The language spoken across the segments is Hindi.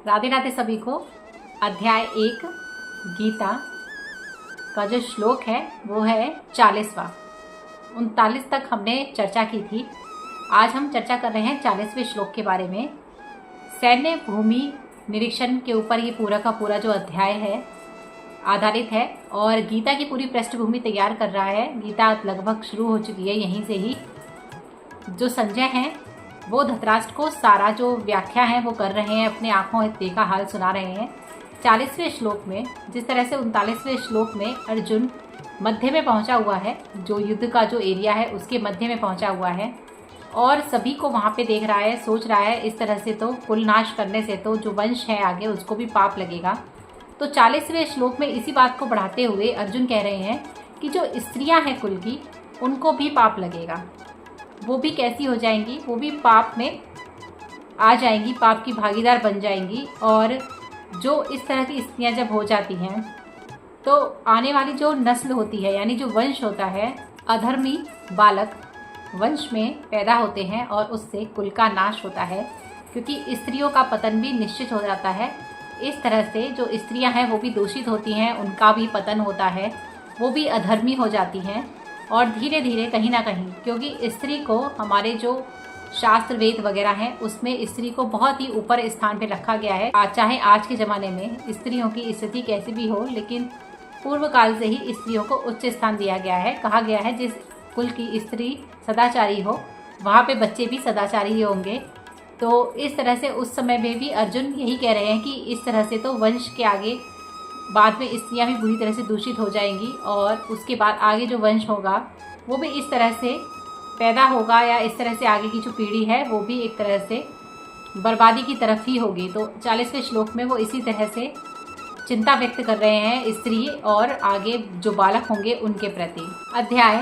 राधे राधे सभी को। अध्याय 1 गीता का जो श्लोक है वो है 40वां। 39 तक हमने चर्चा की थी। आज हम चर्चा कर रहे हैं 40वें श्लोक के बारे में। सैन्य भूमि निरीक्षण के ऊपर ये पूरा का पूरा जो अध्याय है आधारित है और गीता की पूरी पृष्ठभूमि तैयार कर रहा है। गीता लगभग शुरू हो चुकी है यहीं से ही। जो संजय हैं वो धृतराष्ट्र को सारा जो व्याख्या है वो कर रहे हैं, अपने आंखों देखा हाल सुना रहे हैं। 40वें श्लोक में जिस तरह से 39वें श्लोक में अर्जुन मध्य में पहुंचा हुआ है, जो युद्ध का जो एरिया है उसके मध्य में पहुंचा हुआ है और सभी को वहां पे देख रहा है, सोच रहा है इस तरह से तो कुल नाश करने से तो जो वंश है आगे उसको भी पाप लगेगा। तो 40वें श्लोक में इसी बात को बढ़ाते हुए अर्जुन कह रहे हैं कि जो स्त्रियां हैं कुल की उनको भी पाप लगेगा। वो भी कैसी हो जाएंगी, वो भी पाप में आ जाएंगी, पाप की भागीदार बन जाएंगी। और जो इस तरह की स्त्रियां जब हो जाती हैं तो आने वाली जो नस्ल होती है यानी जो वंश होता है, अधर्मी बालक वंश में पैदा होते हैं और उससे कुल का नाश होता है, क्योंकि स्त्रियों का पतन भी निश्चित हो जाता है। इस तरह से जो स्त्रियां हैं वो भी दूषित होती हैं, उनका भी पतन होता है, वो भी अधर्मी हो जाती हैं। और धीरे धीरे कहीं ना कहीं, क्योंकि स्त्री को हमारे जो शास्त्र वेद वगैरह हैं उसमें स्त्री को बहुत ही ऊपर स्थान पे रखा गया है। चाहे आज के ज़माने में स्त्रियों की स्थिति कैसी भी हो, लेकिन पूर्व काल से ही स्त्रियों को उच्च स्थान दिया गया है। कहा गया है जिस कुल की स्त्री सदाचारी हो वहाँ पे बच्चे भी सदाचारी ही होंगे। तो इस तरह से उस समय में भी अर्जुन यही कह रहे हैं कि इस तरह से तो वंश के आगे बाद में स्त्रियां भी बुरी तरह से दूषित हो जाएंगी और उसके बाद आगे जो वंश होगा वो भी इस तरह से पैदा होगा, या इस तरह से आगे की जो पीढ़ी है वो भी एक तरह से बर्बादी की तरफ ही होगी। तो 40वें श्लोक में वो इसी तरह से चिंता व्यक्त कर रहे हैं स्त्री और आगे जो बालक होंगे उनके प्रति। अध्याय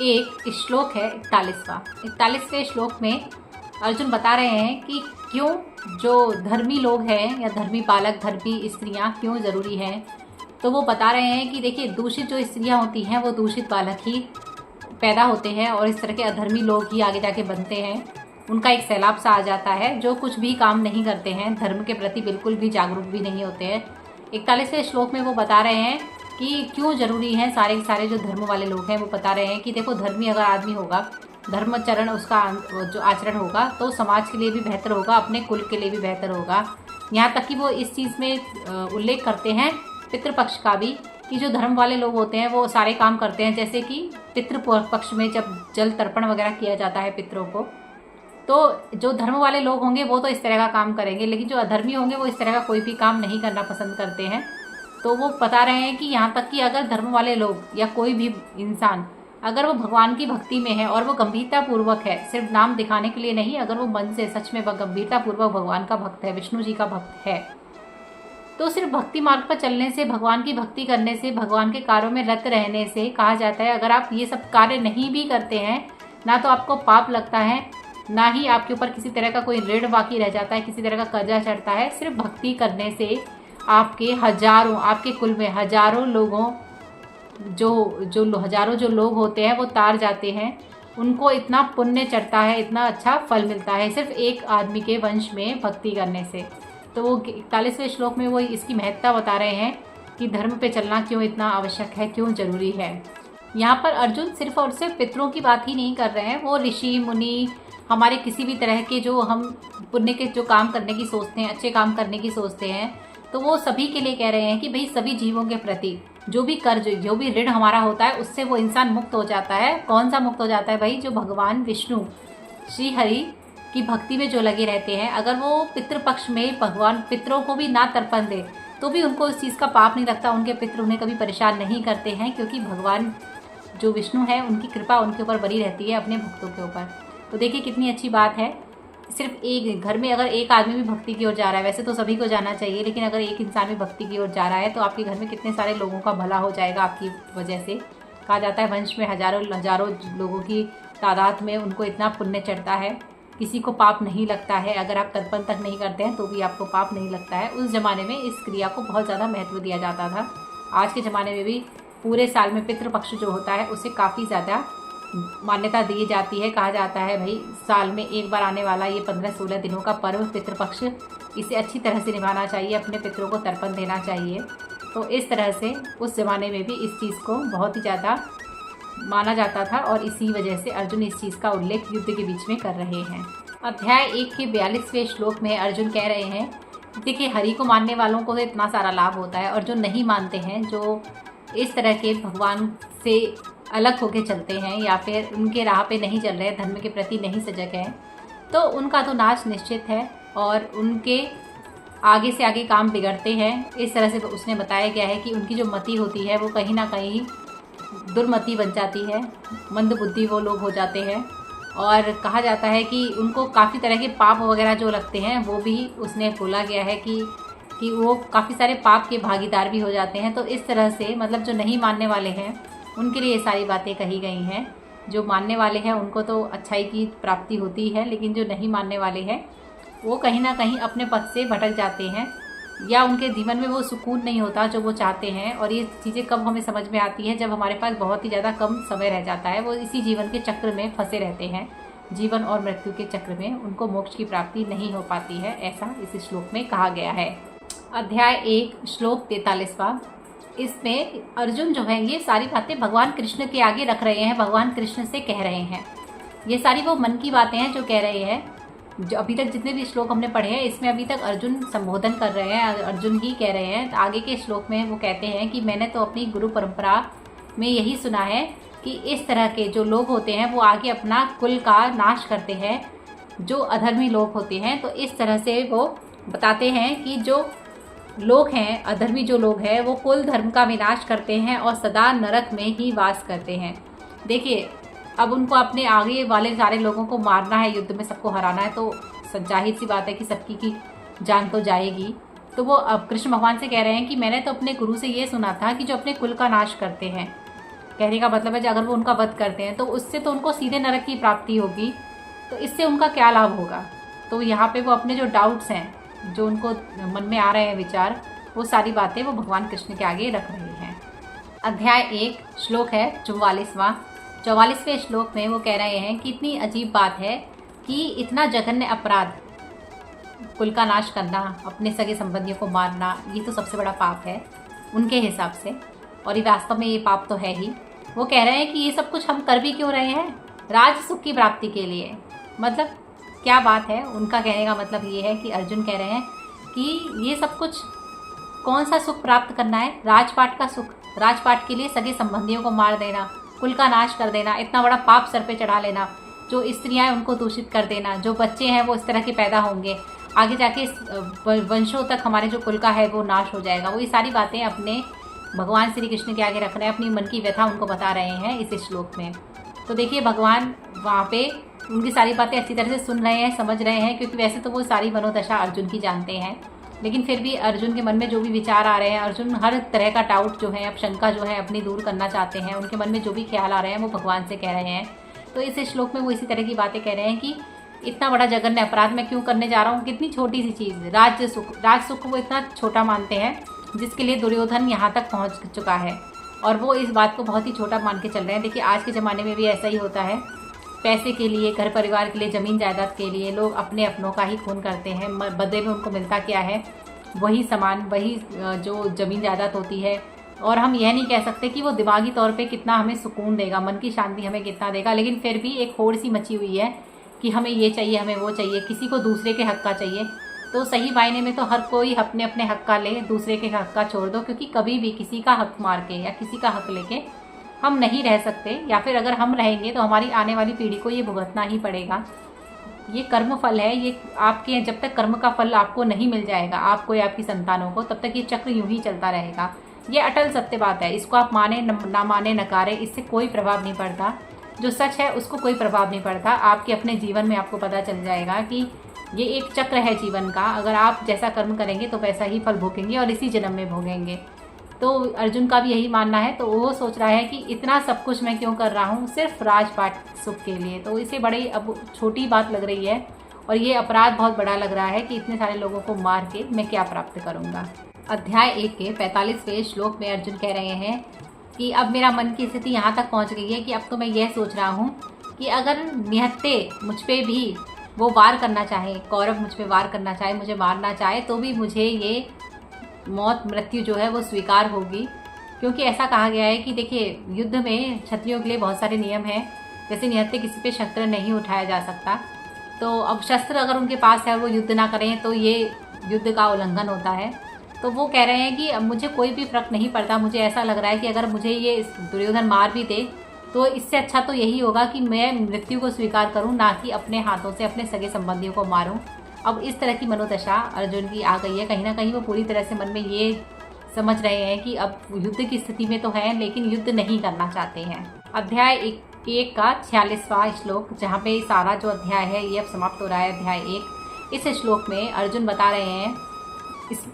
1 श्लोक है 41वां। 41वें श्लोक में अर्जुन बता रहे हैं कि क्यों जो धर्मी लोग हैं या धर्मी बालक, धर्मी स्त्रियां क्यों ज़रूरी हैं। तो वो बता रहे हैं कि देखिए, दूषित जो स्त्रियां होती हैं वो दूषित बालक ही पैदा होते हैं और इस तरह के अधर्मी लोग ही आगे जाके बनते हैं। उनका एक सैलाब सा आ जाता है जो कुछ भी काम नहीं करते हैं, धर्म के प्रति बिल्कुल भी जागरूक भी नहीं होते हैं। 41वें श्लोक में वो बता रहे हैं कि क्यों ज़रूरी हैं सारे जो धर्म वाले लोग हैं। वो बता रहे हैं कि देखो, धर्मी अगर आदमी होगा, धर्मचरण उसका जो आचरण होगा तो समाज के लिए भी बेहतर होगा, अपने कुल के लिए भी बेहतर होगा। यहाँ तक कि वो इस चीज़ में उल्लेख करते हैं पितृपक्ष का भी, कि जो धर्म वाले लोग होते हैं वो सारे काम करते हैं। जैसे कि पितृपक्ष में जब जल तर्पण वगैरह किया जाता है पितरों को, तो जो धर्म वाले लोग होंगे वो तो इस तरह का काम करेंगे, लेकिन जो अधर्मी होंगे वो इस तरह का कोई भी काम नहीं करना पसंद करते हैं। तो वो बता रहे हैं कि यहाँ तक कि अगर धर्म वाले लोग या कोई भी इंसान अगर वो भगवान की भक्ति में है और वो गंभीरता पूर्वक है, सिर्फ नाम दिखाने के लिए नहीं, अगर वो मन से सच में गंभीरता पूर्वक भगवान का भक्त है, विष्णु जी का भक्त है, तो सिर्फ भक्ति मार्ग पर चलने से, भगवान की भक्ति करने से, भगवान के कार्यों में रत रहने से कहा जाता है अगर आप ये सब कार्य नहीं भी करते हैं ना तो आपको पाप लगता है, ना ही आपके ऊपर किसी तरह का कोई ऋण बाकी रह जाता है, किसी तरह का कर्जा चढ़ता है। सिर्फ भक्ति करने से आपके हजारों, आपके कुल में हजारों लोगों जो हजारों जो लोग होते हैं वो तार जाते हैं, उनको इतना पुण्य चढ़ता है, इतना अच्छा फल मिलता है सिर्फ एक आदमी के वंश में भक्ति करने से। तो वो 41वें श्लोक में वो इसकी महत्ता बता रहे हैं कि धर्म पे चलना क्यों इतना आवश्यक है, क्यों जरूरी है। यहाँ पर अर्जुन सिर्फ और सिर्फ पितरों की बात ही नहीं कर रहे हैं, वो ऋषि मुनि, हमारे किसी भी तरह के जो हम पुण्य के जो काम करने की सोचते हैं, अच्छे काम करने की सोचते हैं, तो वो सभी के लिए कह रहे हैं कि भाई सभी जीवों के प्रति जो भी कर्ज, जो भी ऋण हमारा होता है उससे वो इंसान मुक्त हो जाता है। कौन सा मुक्त हो जाता है भाई? जो भगवान विष्णु श्री हरि की भक्ति में जो लगे रहते हैं, अगर वो पितृपक्ष में भगवान पितरों को भी ना तर्पण दे तो भी उनको इस चीज़ का पाप नहीं लगता, उनके पितृ उन्हें कभी परेशान नहीं करते हैं, क्योंकि भगवान जो विष्णु है उनकी कृपा उनके ऊपर बनी रहती है, अपने भक्तों के ऊपर। तो देखिए कितनी अच्छी बात है। सिर्फ एक घर में अगर एक आदमी भी भक्ति की ओर जा रहा है, वैसे तो सभी को जाना चाहिए, लेकिन अगर एक इंसान भी भक्ति की ओर जा रहा है तो आपके घर में कितने सारे लोगों का भला हो जाएगा आपकी वजह से। कहा जाता है वंश में हजारों लोगों की तादाद में उनको इतना पुण्य चढ़ता है, किसी को पाप नहीं लगता है। अगर आप तर्पण तक नहीं करते हैं तो भी आपको पाप नहीं लगता है। उस ज़माने में इस क्रिया को बहुत ज़्यादा महत्व दिया जाता था। आज के ज़माने में भी पूरे साल में पितृपक्ष जो होता है उसे काफ़ी ज़्यादा मान्यता दी जाती है। कहा जाता है भाई साल में एक बार आने वाला ये 15-16 दिनों का पर्व पितृपक्ष, इसे अच्छी तरह से निभाना चाहिए, अपने पितरों को तर्पण देना चाहिए। तो इस तरह से उस ज़माने में भी इस चीज़ को बहुत ही ज़्यादा माना जाता था और इसी वजह से अर्जुन इस चीज़ का उल्लेख युद्ध के बीच में कर रहे हैं। अध्याय 1 के 42वें श्लोक में अर्जुन कह रहे हैं, देखिए हरि को मानने वालों को तो इतना सारा लाभ होता है और जो नहीं मानते हैं, जो इस तरह के भगवान से अलग होके चलते हैं या फिर उनके राह पे नहीं चल रहे, धर्म के प्रति नहीं सजग हैं, तो उनका तो नाश निश्चित है और उनके आगे से आगे काम बिगड़ते हैं। इस तरह से उसने बताया गया है कि उनकी जो मति होती है वो कहीं ना कहीं दुर्मति बन जाती है, मंदबुद्धि वो लोग हो जाते हैं और कहा जाता है कि उनको काफ़ी तरह के पाप वगैरह जो लगते हैं वो भी उसने बोला गया है कि वो काफ़ी सारे पाप के भागीदार भी हो जाते हैं। तो इस तरह से मतलब जो नहीं मानने वाले हैं उनके लिए ये सारी बातें कही गई हैं। जो मानने वाले हैं उनको तो अच्छाई की प्राप्ति होती है, लेकिन जो नहीं मानने वाले हैं वो कहीं ना कहीं अपने पथ से भटक जाते हैं या उनके जीवन में वो सुकून नहीं होता जो वो चाहते हैं। और ये चीज़ें कब हमें समझ में आती है, जब हमारे पास बहुत ही ज़्यादा कम समय रह जाता है। वो इसी जीवन के चक्र में फंसे रहते हैं, जीवन और मृत्यु के चक्र में उनको मोक्ष की प्राप्ति नहीं हो पाती है, ऐसा इस श्लोक में कहा गया है। अध्याय 1 श्लोक 43वां, इसमें अर्जुन जो है ये सारी बातें भगवान कृष्ण के आगे रख रहे हैं, भगवान कृष्ण से कह रहे हैं। ये सारी वो मन की बातें हैं जो कह रहे हैं। जो अभी तक जितने भी श्लोक हमने पढ़े हैं इसमें अभी तक अर्जुन संबोधन कर रहे हैं, अर्जुन ही कह रहे हैं। आगे के श्लोक में वो कहते हैं कि मैंने तो अपनी गुरु परंपरा में यही सुना है कि इस तरह के जो लोग होते हैं वो आगे अपना कुल का नाश करते हैं, जो अधर्मी लोग होते हैं। तो इस तरह से वो बताते हैं कि जो लोग हैं, अधर्मी जो लोग हैं, वो कुल धर्म का विनाश करते हैं और सदा नरक में ही वास करते हैं। देखिए अब उनको अपने आगे वाले सारे लोगों को मारना है, युद्ध में सबको हराना है, तो जाहिर सी बात है कि सबकी की जान तो जाएगी। तो वो अब कृष्ण भगवान से कह रहे हैं कि मैंने तो अपने गुरु से ये सुना था कि जो अपने कुल का नाश करते हैं, कहने का मतलब है अगर वो उनका वध करते हैं तो उससे तो उनको सीधे नरक की प्राप्ति होगी, तो इससे उनका क्या लाभ होगा। तो यहाँ पे वो अपने जो डाउट्स हैं, जो उनको मन में आ रहे हैं विचार, वो सारी बातें वो भगवान कृष्ण के आगे रख रहे हैं। अध्याय 1 श्लोक है 44वां। 44वें श्लोक में वो कह रहे हैं कि इतनी अजीब बात है कि इतना जघन्य अपराध, कुल का नाश करना, अपने सगे संबंधियों को मारना, ये तो सबसे बड़ा पाप है उनके हिसाब से, और ये वास्तव में ये पाप तो है ही। वो कह रहे हैं कि ये सब कुछ हम कर भी क्यों रहे हैं, राज सुख की प्राप्ति के लिए। मतलब क्या बात है, उनका कहने का मतलब ये है कि अर्जुन कह रहे हैं कि ये सब कुछ कौन सा सुख प्राप्त करना है, राजपाट का सुख। राजपाट के लिए सगे संबंधियों को मार देना, कुल का नाश कर देना, इतना बड़ा पाप सर पे चढ़ा लेना, जो स्त्रियां हैं उनको दूषित कर देना, जो बच्चे हैं वो इस तरह के पैदा होंगे, आगे जाके वंशों तक हमारे जो कुल का है वो नाश हो जाएगा। वो ये सारी बातें अपने भगवान श्री कृष्ण के आगे रख रहे हैं, अपनी मन की व्यथा उनको बता रहे हैं इस श्लोक में। तो देखिए भगवान वहाँ पे उनकी सारी बातें अच्छी तरह से सुन रहे हैं, समझ रहे हैं, क्योंकि वैसे तो वो सारी मनोदशा अर्जुन की जानते हैं, लेकिन फिर भी अर्जुन के मन में जो भी विचार आ रहे हैं, अर्जुन हर तरह का डाउट जो है, अब शंका जो है अपनी दूर करना चाहते हैं, उनके मन में जो भी ख्याल आ रहे हैं वो भगवान से कह रहे हैं। तो इस श्लोक में वो इसी तरह की बातें कह रहे हैं कि इतना बड़ा जघन्य अपराध मैं क्यों करने जा रहा हूँ, कितनी छोटी सी चीज़, राज सुख वो इतना छोटा मानते हैं, जिसके लिए दुर्योधन यहाँ तक पहुँच चुका है और वो इस बात को बहुत ही छोटा मान के चल रहे हैं। देखिए आज के ज़माने में भी ऐसा ही होता है, पैसे के लिए, घर परिवार के लिए, ज़मीन जायदाद के लिए लोग अपने अपनों का ही खून करते हैं। बदले में उनको मिलता क्या है, वही सामान, वही जो ज़मीन जायदाद होती है। और हम यह नहीं कह सकते कि वो दिमागी तौर पे कितना हमें सुकून देगा, मन की शांति हमें कितना देगा, लेकिन फिर भी एक होड़ सी मची हुई है कि हमें ये चाहिए, हमें वो चाहिए, किसी को दूसरे के हक का चाहिए। तो सही मायने में तो हर कोई अपने अपने हक का ले, दूसरे के हक का छोड़ दो, क्योंकि कभी भी किसी का हक मार के या किसी का हक लेके हम नहीं रह सकते, या फिर अगर हम रहेंगे तो हमारी आने वाली पीढ़ी को ये भुगतना ही पड़ेगा। ये कर्म फल है, ये आपके जब तक कर्म का फल आपको नहीं मिल जाएगा, आपको या आपकी संतानों को, तब तक ये चक्र यूं ही चलता रहेगा। ये अटल सत्य बात है, इसको आप माने ना माने नकारे, इससे कोई प्रभाव नहीं पड़ता। जो सच है उसको कोई प्रभाव नहीं पड़ता। आपके अपने जीवन में आपको पता चल जाएगा कि ये एक चक्र है जीवन का, अगर आप जैसा कर्म करेंगे तो वैसा ही फल भोगेंगे और इसी जन्म में भोगेंगे। तो अर्जुन का भी यही मानना है, तो वो सोच रहा है कि इतना सब कुछ मैं क्यों कर रहा हूँ, सिर्फ राजपाट सुख के लिए। तो इसे बड़ी अब छोटी बात लग रही है और ये अपराध बहुत बड़ा लग रहा है कि इतने सारे लोगों को मार के मैं क्या प्राप्त करूँगा। अध्याय 1 के 45वें श्लोक में अर्जुन कह रहे हैं कि अब मेरा मन की स्थिति यहाँ तक पहुँच गई है कि अब तो मैं यह सोच रहा हूँ कि अगर निहत्थे मुझ पे भी वो वार करना चाहे, कौरव मुझ पे वार करना चाहे, मुझे मारना चाहे, तो भी मुझे ये मृत्यु जो है वो स्वीकार होगी। क्योंकि ऐसा कहा गया है कि देखिए, युद्ध में क्षत्रियों के लिए बहुत सारे नियम हैं। जैसे निहत्थे किसी पे शस्त्र नहीं उठाया जा सकता, तो अब शस्त्र अगर उनके पास है और वो युद्ध ना करें तो ये युद्ध का उल्लंघन होता है। तो वो कह रहे हैं कि अब मुझे कोई भी फर्क नहीं पड़ता। मुझे ऐसा लग रहा है कि अगर मुझे ये दुर्योधन मार भी दे तो इससे अच्छा तो यही होगा कि मैं मृत्यु को स्वीकार करूं, ना कि अपने हाथों से अपने सगे संबंधियों को मारूं। अब इस तरह की मनोदशा अर्जुन की आ गई है। कहीं ना कहीं वो पूरी तरह से मन में ये समझ रहे हैं कि अब युद्ध की स्थिति में तो है, लेकिन युद्ध नहीं करना चाहते हैं। अध्याय 1 का 46वां श्लोक, जहाँ पे सारा जो अध्याय है ये अब समाप्त हो रहा है। अध्याय 1 इस श्लोक में अर्जुन बता रहे हैं,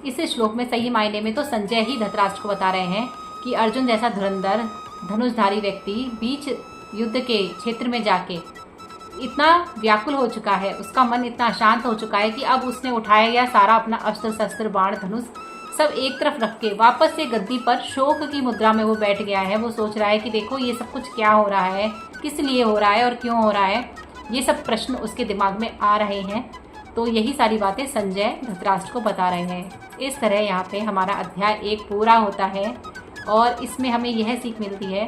इस श्लोक में सही मायने में तो संजय ही धृतराष्ट्र को बता रहे हैं कि अर्जुन जैसा धुरंधर धनुषधारी व्यक्ति बीच युद्ध के क्षेत्र में जाके इतना व्याकुल हो चुका है, उसका मन इतना अशांत हो चुका है कि अब उसने उठाया गया सारा अपना अस्त्र शस्त्र बाण धनुष सब एक तरफ रख के वापस से गद्दी पर शोक की मुद्रा में वो बैठ गया है। वो सोच रहा है कि देखो ये सब कुछ क्या हो रहा है, किस लिए हो रहा है और क्यों हो रहा है, ये सब प्रश्न उसके दिमाग में आ रहे हैं। तो यही सारी बातें संजय धृतराष्ट्र को बता रहे हैं। इस तरह यहाँ पे हमारा अध्याय 1 पूरा होता है और इसमें हमें यह सीख मिलती है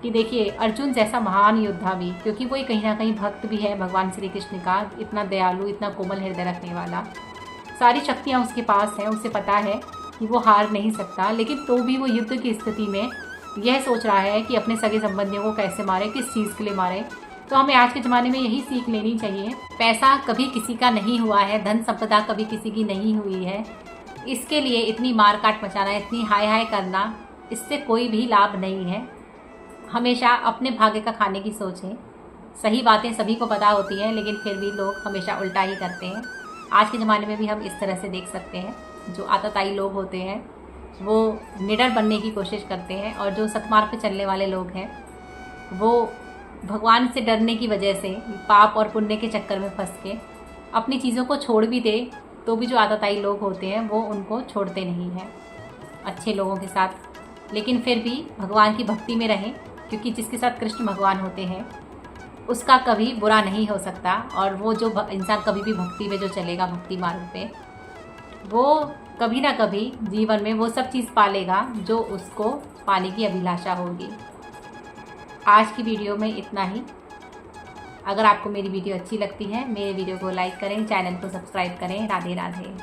कि देखिए, अर्जुन जैसा महान योद्धा भी, क्योंकि वो कहीं ना कहीं भक्त भी है भगवान श्री कृष्ण का, इतना दयालु, इतना कोमल हृदय रखने वाला, सारी शक्तियाँ उसके पास हैं, उसे पता है कि वो हार नहीं सकता, लेकिन तो भी वो युद्ध की स्थिति में यह सोच रहा है कि अपने सगे संबंधियों को कैसे मारे, किस चीज़ के लिए मारे। तो हमें आज के ज़माने में यही सीख लेनी चाहिए। पैसा कभी किसी का नहीं हुआ है, धन संपदा कभी किसी की नहीं हुई है, इसके लिए इतनी मार काट मचाना, इतनी हाय हाय करना, इससे कोई भी लाभ नहीं है। हमेशा अपने भाग्य का खाने की सोचें। सही बातें सभी को पता होती हैं, लेकिन फिर भी लोग हमेशा उल्टा ही करते हैं। आज के ज़माने में भी हम इस तरह से देख सकते हैं, जो आतताई लोग होते हैं वो निडर बनने की कोशिश करते हैं, और जो सतमार्ग पे चलने वाले लोग हैं वो भगवान से डरने की वजह से पाप और पुण्य के चक्कर में फंस के अपनी चीज़ों को छोड़ भी दे, तो भी जो आतताई लोग होते हैं वो उनको छोड़ते नहीं हैं अच्छे लोगों के साथ। लेकिन फिर भी भगवान की भक्ति में रहें, क्योंकि जिसके साथ कृष्ण भगवान होते हैं उसका कभी बुरा नहीं हो सकता। और वो जो इंसान कभी भी भक्ति में जो चलेगा, भक्ति मार्ग पे, वो कभी ना कभी जीवन में वो सब चीज़ पालेगा जो उसको पाने की अभिलाषा होगी। आज की वीडियो में इतना ही। अगर आपको मेरी वीडियो अच्छी लगती है, मेरे वीडियो को लाइक करें, चैनल को सब्सक्राइब करें। राधे राधे।